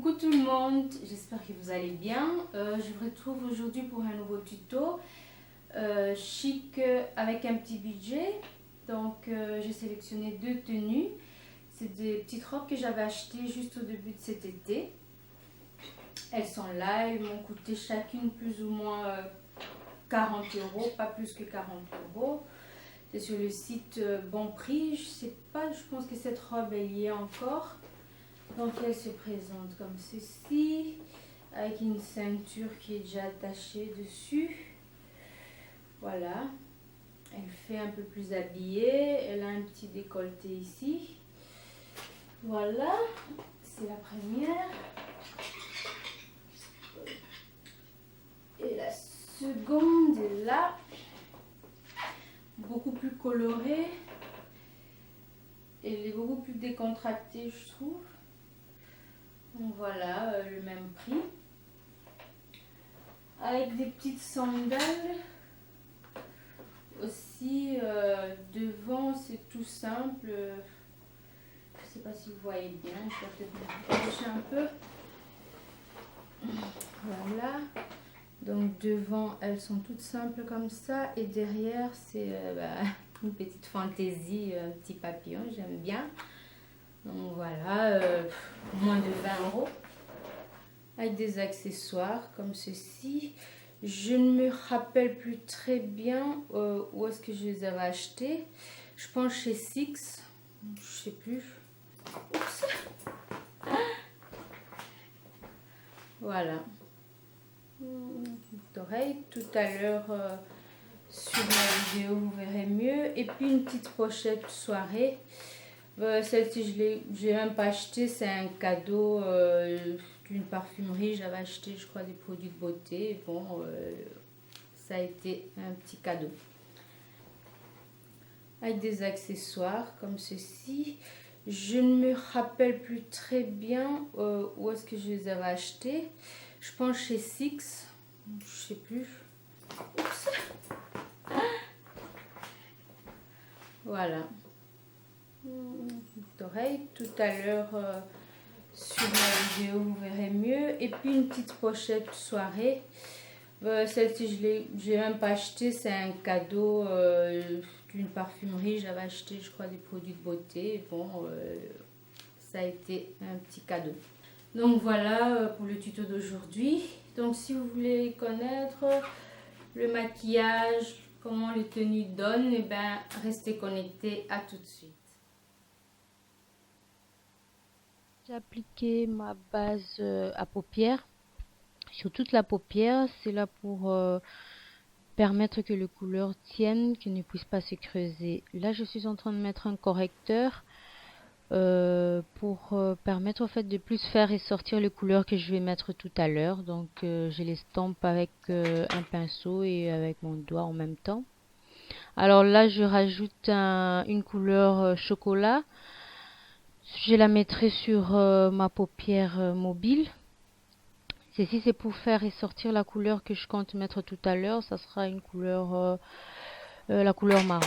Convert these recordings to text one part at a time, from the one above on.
Coucou tout le monde, j'espère que vous allez bien. Je vous retrouve aujourd'hui pour un nouveau tuto chic avec un petit budget. Donc j'ai sélectionné deux tenues. C'est des petites robes que j'avais achetées juste au début de cet été. Elles sont là, elles m'ont coûté chacune plus ou moins 40 euros, pas plus que 40 euros. C'est sur le site Bon Prix. Je sais pas, je pense que cette robe elle y est encore. Donc elle se présente comme ceci, avec une ceinture qui est déjà attachée dessus. Voilà, elle fait un peu plus habillée, elle a un petit décolleté ici. Voilà, c'est la première. Et la seconde est là, beaucoup plus colorée. Elle est beaucoup plus décontractée, je trouve. Donc voilà, le même prix. Avec des petites sandales. Aussi, devant, c'est tout simple. Je ne sais pas si vous voyez bien. Je vais peut-être me rapprocher un peu. Voilà. Donc devant, elles sont toutes simples comme ça. Et derrière, c'est une petite fantaisie, un petit papillon. J'aime bien. Donc voilà, moins de 20 euros. Avec des accessoires comme ceci. Je ne me rappelle plus très bien où est-ce que je les avais achetés. Je pense chez Six. Je sais plus. Oups. Voilà. D'oreille. Tout à l'heure sur la vidéo vous verrez mieux. Et puis une petite pochette soirée. Celle-ci je l'ai même pas achetée. C'est un cadeau d'une parfumerie. J'avais acheté je crois des produits de beauté. Bon, ça a été un petit cadeau. Avec des accessoires comme ceci. Je ne me rappelle plus très bien où est-ce que je les avais achetés. Je pense chez Six. Je sais plus. Oups. Voilà. D'oreille. Tout à l'heure sur la vidéo vous verrez mieux. Et puis une petite pochette soirée. Celle-ci je l'ai même pas achetée. C'est un cadeau d'une parfumerie. J'avais acheté je crois des produits de beauté. Bon, ça a été un petit cadeau. Donc voilà pour le tuto d'aujourd'hui. Donc si vous voulez connaître le maquillage, comment les tenues donnent, et ben restez connectés. À tout de suite. J'ai appliqué ma base à paupières sur toute la paupière. C'est là pour permettre que les couleurs tiennent, qu'elles ne puissent pas se creuser. Là, je suis en train de mettre un correcteur pour permettre au fait de plus faire ressortir les couleurs que je vais mettre tout à l'heure. Donc, je les stampe avec un pinceau et avec mon doigt en même temps. Alors là, je rajoute une couleur chocolat. Je la mettrai sur ma paupière mobile. Ceci, c'est pour faire ressortir la couleur que je compte mettre tout à l'heure. Ça sera une couleur, la couleur marron.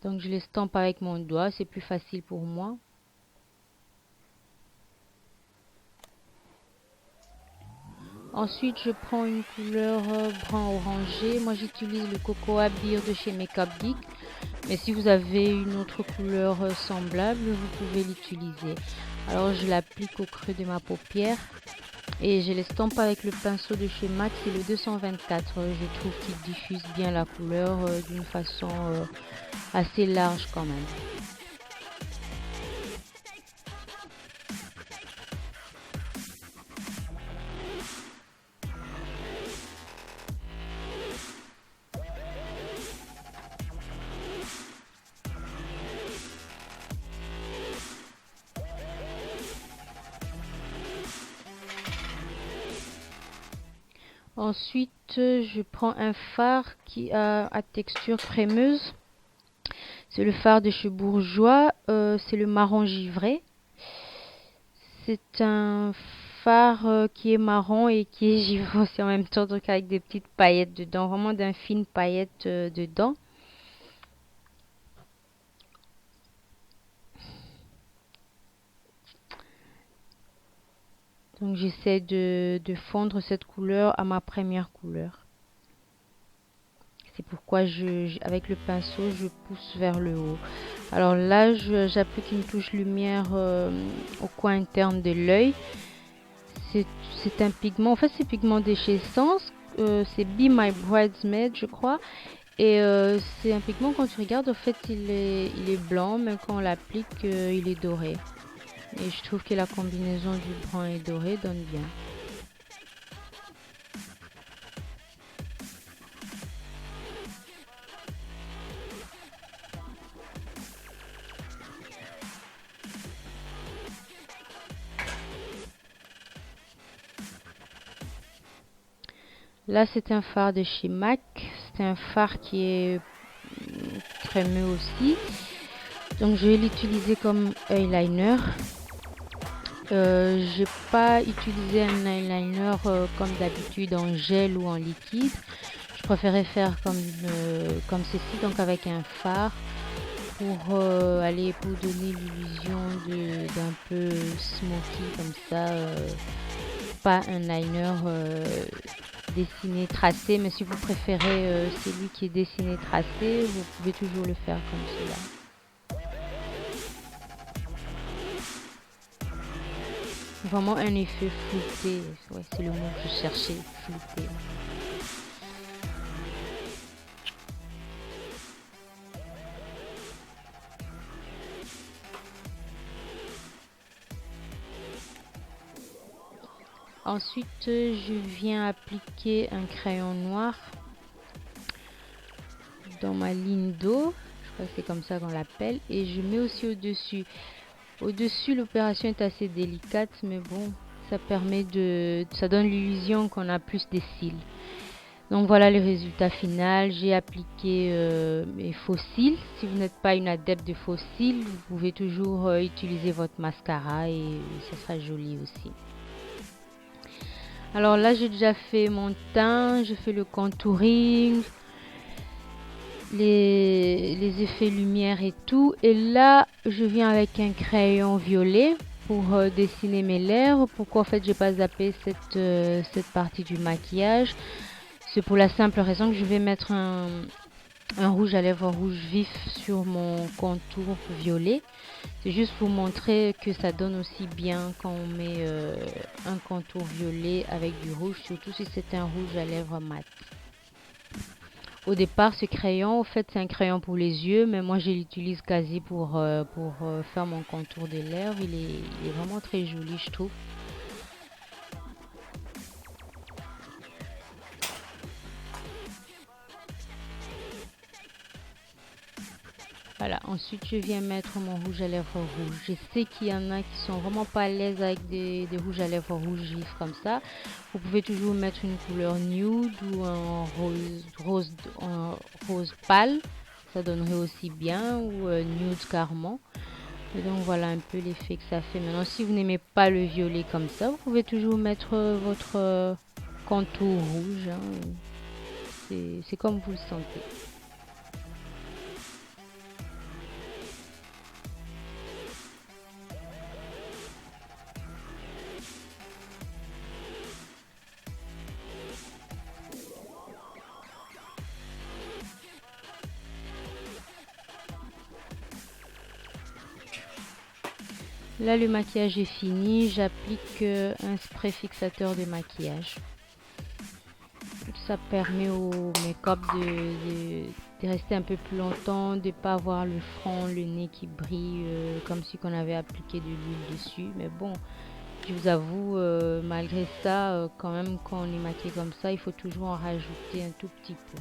Donc, je l'estampe avec mon doigt. C'est plus facile pour moi. Ensuite, je prends une couleur brun orangé. Moi, j'utilise le Cocoa Beer de chez Makeup Geek. Mais si vous avez une autre couleur semblable, vous pouvez l'utiliser. Alors, je l'applique au creux de ma paupière. Et je l'estampe avec le pinceau de chez MAC, c'est le 224. Je trouve qu'il diffuse bien la couleur d'une façon assez large quand même. Ensuite, je prends un fard qui a à texture crémeuse. C'est le fard de chez Bourjois. C'est le marron givré. C'est un fard qui est marron et qui est givré aussi en même temps, donc avec des petites paillettes dedans, vraiment d'un fine paillette dedans. Donc j'essaie de fondre cette couleur à ma première couleur. C'est pourquoi avec le pinceau, je pousse vers le haut. Alors là, j'applique une touche lumière au coin interne de l'œil. C'est un pigment, en fait c'est pigment de chez Essence. C'est Be My Bridesmaid, je crois. Et c'est un pigment, quand tu regardes, en fait il est blanc, mais quand on l'applique, il est doré. Et je trouve que la combinaison du brun et doré donne bien. Là, c'est un fard de chez MAC. C'est un fard qui est crémeux aussi. Donc, je vais l'utiliser comme eyeliner. J'ai pas utilisé un eyeliner comme d'habitude en gel ou en liquide. Je préférais faire comme ceci, donc avec un fard pour pour donner l'illusion d'un peu smoky comme ça. Pas un liner dessiné tracé, mais si vous préférez celui qui est dessiné tracé, vous pouvez toujours le faire comme cela. Vraiment un effet flouté, ouais, c'est le mot que je cherchais, flouté. Ensuite, je viens appliquer un crayon noir dans ma ligne d'eau, je crois que c'est comme ça qu'on l'appelle, et je mets aussi au-dessus. Au-dessus, l'opération est assez délicate, mais bon, ça donne l'illusion qu'on a plus des cils. Donc voilà le résultat final. J'ai appliqué mes faux cils. Si vous n'êtes pas une adepte de faux cils, vous pouvez toujours utiliser votre mascara et ça sera joli aussi. Alors là, j'ai déjà fait mon teint, j'ai fait le contouring, les effets lumière et tout. Et là, je viens avec un crayon violet pour dessiner mes lèvres. Pourquoi en fait j'ai pas zappé cette partie du maquillage? C'est pour la simple raison que je vais mettre un rouge à lèvres rouge vif sur mon contour violet. C'est juste pour montrer que ça donne aussi bien quand on met un contour violet avec du rouge, surtout si c'est un rouge à lèvres mat. Au départ, ce crayon, en fait, c'est un crayon pour les yeux, mais moi, je l'utilise quasi pour faire mon contour des lèvres. Il est vraiment très joli, je trouve. Voilà, ensuite je viens mettre mon rouge à lèvres rouge. Je sais qu'il y en a qui sont vraiment pas à l'aise avec des rouges à lèvres rouges vifs comme ça. Vous pouvez toujours mettre une couleur nude ou un rose pâle. Ça donnerait aussi bien, ou nude carrément. Et donc voilà un peu l'effet que ça fait. Maintenant, si vous n'aimez pas le violet comme ça, vous pouvez toujours mettre votre contour rouge. Hein. C'est comme vous le sentez. Là, le maquillage est fini. J'applique un spray fixateur de maquillage. Ça permet au make-up de rester un peu plus longtemps, de ne pas avoir le front, le nez qui brille comme si on avait appliqué de l'huile dessus. Mais bon, je vous avoue, malgré ça, quand même, quand on est maquillé comme ça, il faut toujours en rajouter un tout petit peu.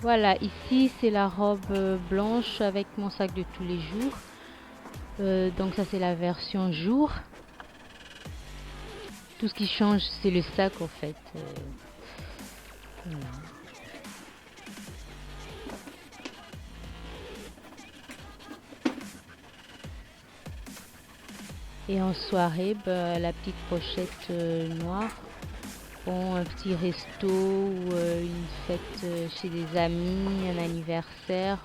Voilà, ici, c'est la robe blanche avec mon sac de tous les jours. Donc ça c'est la version jour. Tout ce qui change c'est le sac en fait. Voilà. Et en soirée, la petite pochette noire. Bon, un petit resto ou une fête chez des amis, un anniversaire.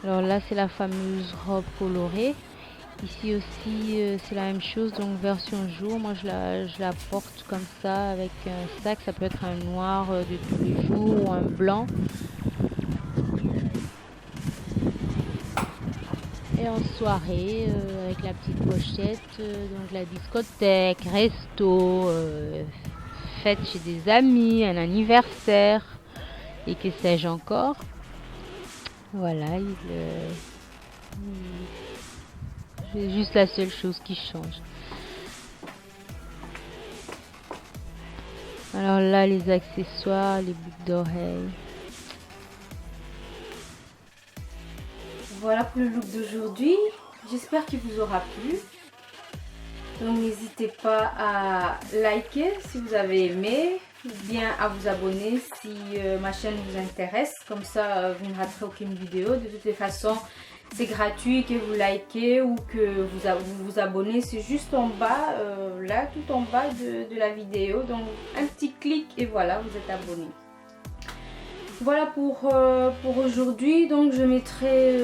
Alors là, c'est la fameuse robe colorée. Ici aussi, c'est la même chose, donc version jour. Moi, je la porte comme ça avec un sac. Ça peut être un noir de tous les jours ou un blanc. Et en soirée, avec la petite pochette, donc la discothèque, resto, fête chez des amis, un anniversaire, et que sais-je encore. Voilà, c'est juste la seule chose qui change. Alors là, les accessoires, les boucles d'oreilles. Voilà pour le look d'aujourd'hui. J'espère qu'il vous aura plu. Donc n'hésitez pas à liker si vous avez aimé, ou bien à vous abonner si ma chaîne vous intéresse. Comme ça, vous ne raterez aucune vidéo. De toutes les façons, c'est gratuit que vous likez ou que vous abonnez. C'est juste en bas, là, tout en bas de la vidéo. Donc un petit clic et voilà, vous êtes abonné. Voilà pour aujourd'hui. Donc je mettrai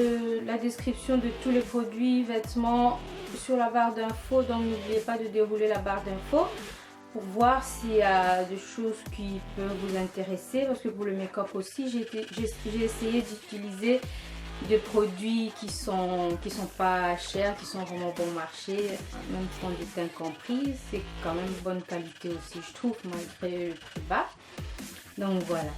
la description de tous les produits, vêtements sur la barre d'infos. Donc n'oubliez pas de dérouler la barre d'infos pour voir s'il y a des choses qui peuvent vous intéresser. Parce que pour le make-up aussi, j'ai essayé d'utiliser des produits qui sont pas chers, qui sont vraiment bon marché, même fond de teint compris. C'est quand même bonne qualité aussi, je trouve, malgré le prix bas. Donc voilà.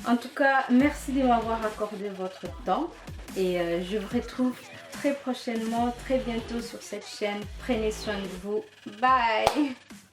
En tout cas, merci de m'avoir accordé votre temps et je vous retrouve très prochainement, très bientôt sur cette chaîne. Prenez soin de vous. Bye!